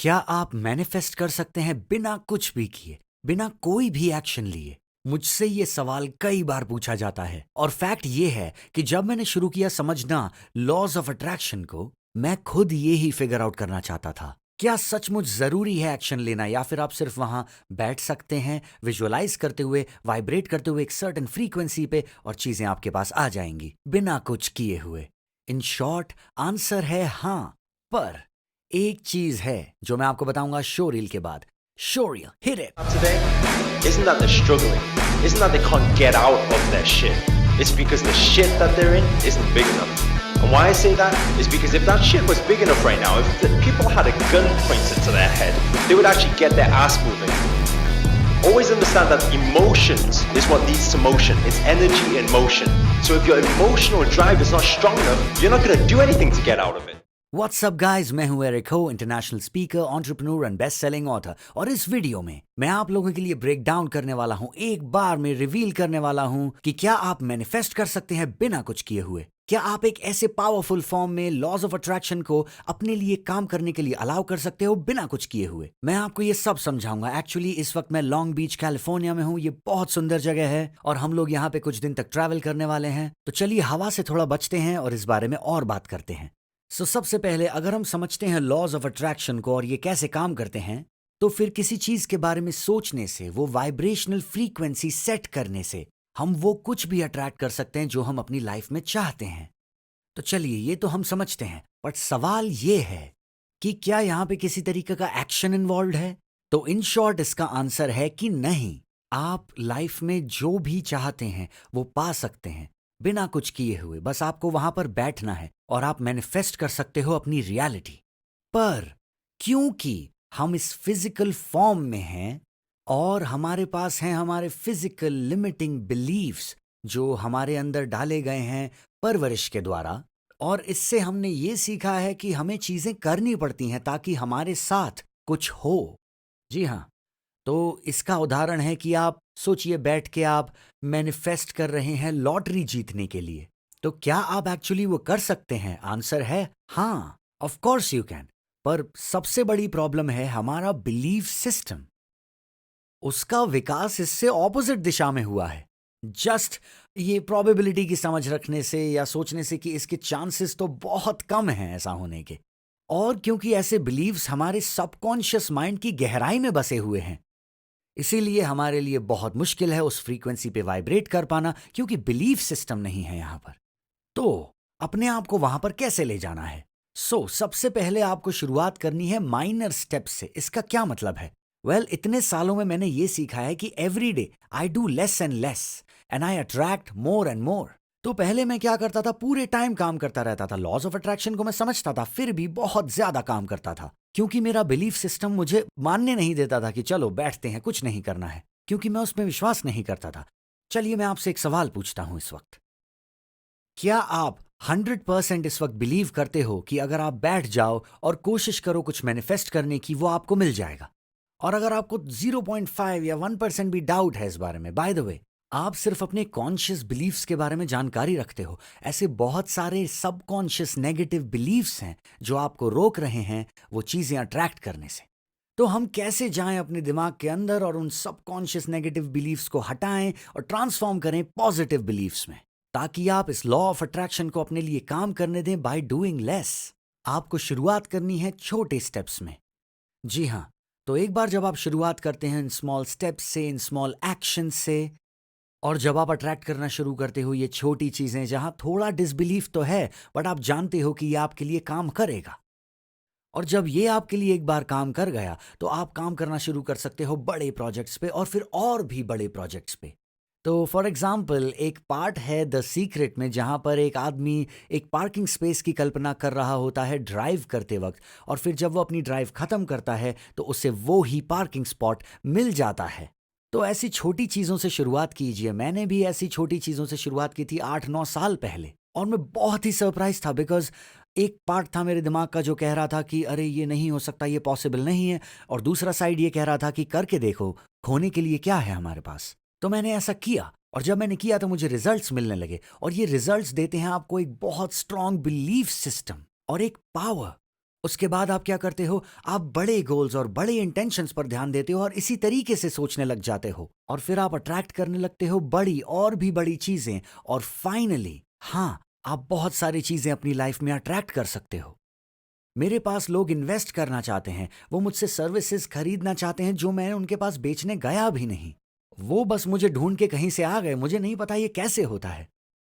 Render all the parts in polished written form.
क्या आप मैनिफेस्ट कर सकते हैं बिना कुछ भी किए, बिना कोई भी एक्शन लिए? मुझसे ये सवाल कई बार पूछा जाता है और फैक्ट ये है कि जब मैंने शुरू किया समझना लॉज ऑफ अट्रैक्शन को, मैं खुद ये ही फिगर आउट करना चाहता था। क्या सचमुच जरूरी है एक्शन लेना या फिर आप सिर्फ वहां बैठ सकते हैं विजुअलाइज करते हुए, वाइब्रेट करते हुए एक सर्टेन फ्रीक्वेंसी पे और चीजें आपके पास आ जाएंगी बिना कुछ किए हुए? इन शॉर्ट आंसर है हाँ, पर एक चीज है जो मैं आपको बताऊंगा शो रील के बाद। Show reel, hit it. Today isn't that they're struggling, isn't that they can't get out of their shit. It's because the shit that they're in isn't big enough. And why I say that is because if that shit was big enough right now, if the people had a gun pointed to their head, they would actually get their ass moving. Always understand that emotions is what leads to motion. It's energy in motion. So if your emotional drive is not strong enough, you're not going to do anything to get out of it. What's up guys, मैं हूं Eric हो, international speaker, entrepreneur and best selling author. और इस video में मैं आप लोगों के लिए ब्रेक डाउन करने वाला हूं, एक बार में रिवील करने वाला हूं कि क्या आप मैनिफेस्ट कर सकते हैं बिना कुछ किए हुए। क्या आप एक ऐसे पावरफुल फॉर्म में लॉज ऑफ अट्रैक्शन को अपने लिए काम करने के लिए अलाउ कर सकते हो बिना कुछ किए हुए? मैं आपको ये सब समझाऊंगा। एक्चुअली इस वक्त मैं लॉन्ग बीच कैलिफोर्निया में हूँ। ये बहुत सुंदर जगह है और हम लोग यहाँ पे कुछ दिन तक ट्रैवल करने वाले हैं। तो चलिए हवा से थोड़ा बचते हैं और इस बारे में और बात करते हैं। सबसे पहले अगर हम समझते हैं लॉज ऑफ अट्रैक्शन को और ये कैसे काम करते हैं, तो फिर किसी चीज के बारे में सोचने से, वो वाइब्रेशनल फ्रीक्वेंसी सेट करने से हम वो कुछ भी अट्रैक्ट कर सकते हैं जो हम अपनी लाइफ में चाहते हैं। तो चलिए ये तो हम समझते हैं, बट सवाल ये है कि क्या यहाँ पे किसी तरीके का एक्शन इन्वॉल्व है? तो इन शॉर्ट इसका आंसर है कि नहीं। आप लाइफ में जो भी चाहते हैं वो पा सकते हैं बिना कुछ किए हुए। बस आपको वहां पर बैठना है और आप मैनिफेस्ट कर सकते हो अपनी रियलिटी। पर क्योंकि हम इस फिजिकल फॉर्म में हैं और हमारे पास हैं हमारे फिजिकल लिमिटिंग बिलीव्स जो हमारे अंदर डाले गए हैं परवरिश के द्वारा, और इससे हमने ये सीखा है कि हमें चीजें करनी पड़ती हैं ताकि हमारे साथ कुछ हो। जी हाँ, तो इसका उदाहरण है कि आप सोचिए बैठ के आप मैनिफेस्ट कर रहे हैं लॉटरी जीतने के लिए। तो क्या आप एक्चुअली वो कर सकते हैं? आंसर है हाँ, ऑफ कोर्स यू कैन। पर सबसे बड़ी प्रॉब्लम है हमारा बिलीफ सिस्टम। उसका विकास इससे ऑपोजिट दिशा में हुआ है। जस्ट ये प्रोबेबिलिटी की समझ रखने से या सोचने से कि इसके चांसेस तो बहुत कम हैं ऐसा होने के। और क्योंकि ऐसे बिलीव्स हमारे सबकॉन्शियस माइंड की गहराई में बसे हुए हैं, इसीलिए हमारे लिए बहुत मुश्किल है उस फ्रीक्वेंसी पे वाइब्रेट कर पाना, क्योंकि बिलीफ सिस्टम नहीं है यहां पर। तो अपने आप को वहां पर कैसे ले जाना है? सबसे पहले आपको शुरुआत करनी है माइनर स्टेप्स से। इसका क्या मतलब है? इतने सालों में मैंने ये सीखा है कि every day I do less and less and I attract more and more. तो पहले मैं क्या करता था, पूरे टाइम काम करता रहता था। लॉज ऑफ अट्रैक्शन को मैं समझता था, फिर भी बहुत ज्यादा काम करता था क्योंकि मेरा बिलीफ सिस्टम मुझे मानने नहीं देता था कि चलो बैठते हैं, कुछ नहीं करना है, क्योंकि मैं उसमें विश्वास नहीं करता था। चलिए मैं आपसे एक सवाल पूछता हूं इस वक्त। क्या आप 100% इस वक्त बिलीव करते हो कि अगर आप बैठ जाओ और कोशिश करो कुछ मैनिफेस्ट करने की, वो आपको मिल जाएगा? और अगर आपको 0.5 या 1% भी डाउट है इस बारे में, बाय द वे आप सिर्फ अपने कॉन्शियस बिलीफ्स के बारे में जानकारी रखते हो। ऐसे बहुत सारे सबकॉन्शियस नेगेटिव बिलीफ्स हैं जो आपको रोक रहे हैं वो चीजें अट्रैक्ट करने से। तो हम कैसे जाएं अपने दिमाग के अंदर और उन सबकॉन्शियस नेगेटिव बिलीफ्स को हटाएं और ट्रांसफॉर्म करें पॉजिटिव बिलीफ्स में, ताकि आप इस लॉ ऑफ अट्रैक्शन को अपने लिए काम करने दें बाय डूइंग लेस। आपको शुरुआत करनी है छोटे स्टेप्स में। जी हाँ, तो एक बार जब आप शुरुआत करते हैं इन स्मॉल स्टेप्स से, इन स्मॉल एक्शन से, और जब आप अट्रैक्ट करना शुरू करते हो ये छोटी चीजें जहां थोड़ा डिसबिलीफ तो है बट आप जानते हो कि ये आपके लिए काम करेगा, और जब ये आपके लिए एक बार काम कर गया तो आप काम करना शुरू कर सकते हो बड़े प्रोजेक्ट्स पे और फिर और भी बड़े प्रोजेक्ट्स पे। तो फॉर एग्जाम्पल एक पार्ट है द सीक्रेट में जहां पर एक आदमी एक पार्किंग स्पेस की कल्पना कर रहा होता है ड्राइव करते वक्त, और फिर जब वो अपनी ड्राइव खत्म करता है तो उसे वो ही पार्किंग स्पॉट मिल जाता है। तो ऐसी छोटी चीजों से शुरुआत कीजिए। मैंने भी ऐसी छोटी चीजों से शुरुआत की थी 8-9 साल पहले, और मैं बहुत ही सरप्राइज था बिकॉज एक पार्ट था मेरे दिमाग का जो कह रहा था कि अरे ये नहीं हो सकता, ये पॉसिबल नहीं है, और दूसरा साइड ये कह रहा था कि करके देखो, खोने के लिए क्या है हमारे पास। तो मैंने ऐसा किया, और जब मैंने किया तो मुझे रिजल्ट्स मिलने लगे, और ये रिजल्ट्स देते हैं आपको एक बहुत स्ट्रांग बिलीफ सिस्टम और एक पावर। उसके बाद आप क्या करते हो, आप बड़े गोल्स और बड़े इंटेंशंस पर ध्यान देते हो और इसी तरीके से सोचने लग जाते हो और फिर आप अट्रैक्ट करने लगते हो बड़ी और भी बड़ी चीजें और फाइनली हाँ, आप बहुत सारी चीजें अपनी लाइफ में अट्रैक्ट कर सकते हो। मेरे पास लोग इन्वेस्ट करना चाहते हैं, वो मुझसे सर्विसेज खरीदना चाहते हैं जो मैं उनके पास बेचने गया भी नहीं। वो बस मुझे ढूंढ के कहीं से आ गए, मुझे नहीं पता ये कैसे होता है।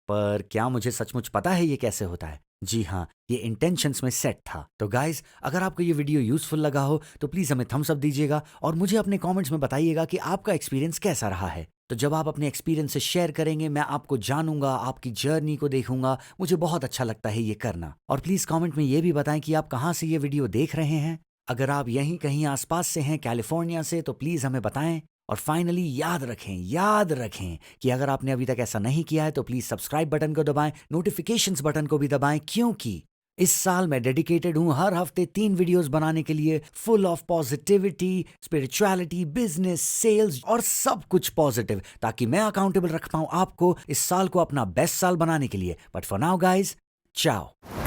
पर क्या मुझे सचमुच पता है ये कैसे होता है? जी हाँ, ये इंटेंशंस में सेट था। तो गाइस, अगर आपको ये वीडियो यूजफुल लगा हो तो प्लीज हमें थम्स अप दीजिएगा और मुझे अपने कमेंट्स में बताइएगा कि आपका एक्सपीरियंस कैसा रहा है। तो जब आप अपने एक्सपीरियंस से शेयर करेंगे, मैं आपको जानूंगा, आपकी जर्नी को देखूंगा, मुझे बहुत अच्छा लगता है ये करना। और प्लीज कमेंट में ये भी बताएं कि आप कहाँ से ये वीडियो देख रहे हैं। अगर आप यहीं कहीं आसपास से हैं, कैलिफोर्निया से, तो प्लीज हमें बताएं। और फाइनली याद रखें कि अगर आपने अभी तक ऐसा नहीं किया है तो प्लीज सब्सक्राइब बटन को दबाएं, नोटिफिकेशंस बटन को भी दबाएं, क्योंकि इस साल मैं डेडिकेटेड हूं हर हफ्ते 3 वीडियोस बनाने के लिए, full of positivity, spirituality, business, sales और सब कुछ पॉजिटिव, ताकि मैं अकाउंटेबल रख पाऊं आपको इस साल को अपना बेस्ट साल बनाने के लिए। बट फॉर नाउ गाइज, चाओ।